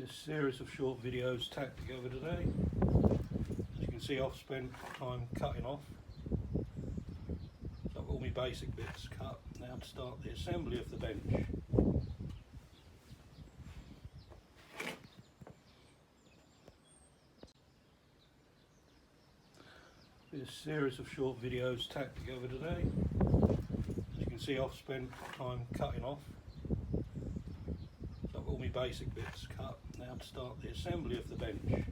This series of short videos tacked together today. As you can see, I've spent time cutting off. So I've got all my basic bits cut. Now to start the assembly of the bench. This series of short videos tacked together today. As you can see, I've spent time cutting off. So I've got all my basic bits cut. Now to start the assembly of the bench.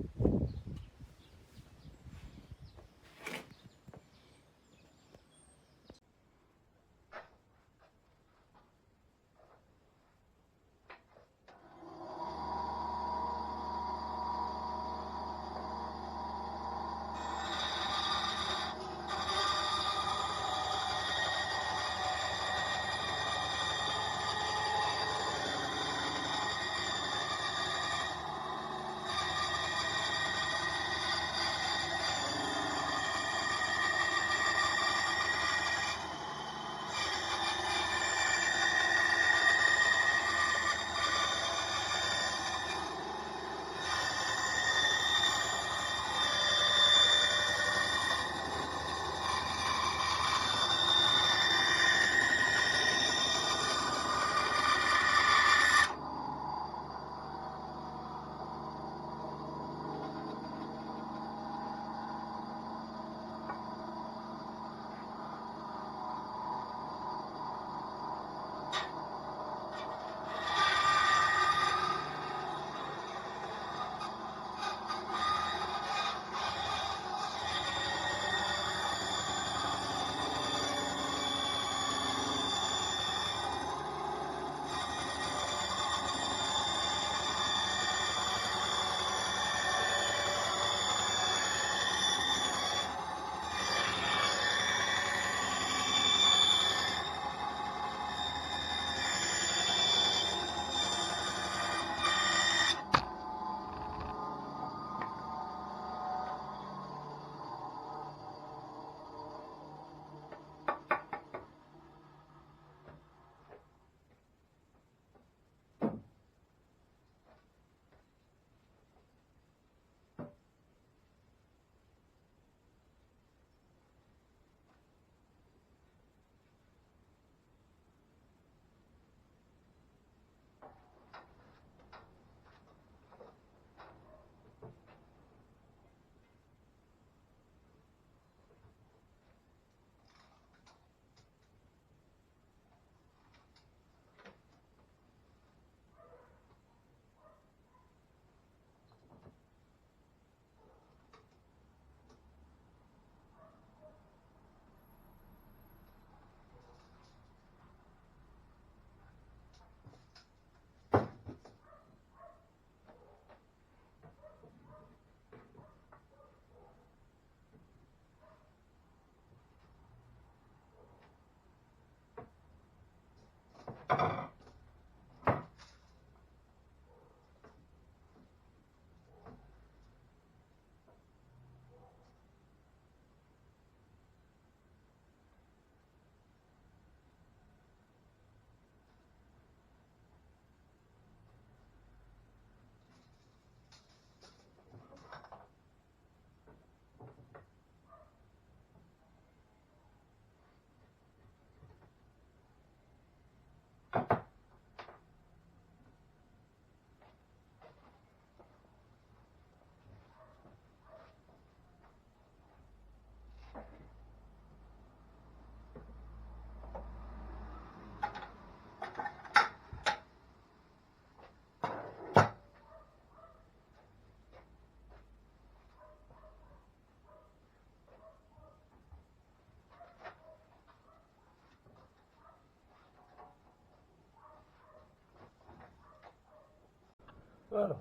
Well,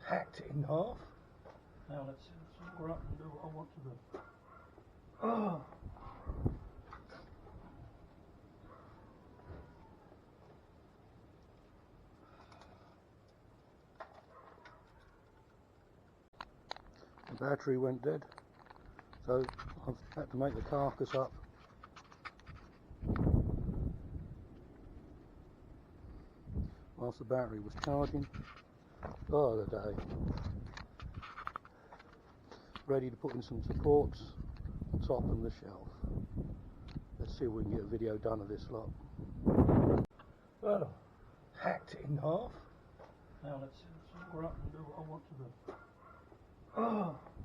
hacked it in half. Now let's score up and do what I want to do. Oh. The battery went dead, so I've had to make the carcass up. Whilst the battery was charging. Oh, the day. Ready to put in some supports, top and the shelf. Let's see if we can get a video done of this lot. Well, hacked it in half. Now let's go up and do what I want to do. Oh.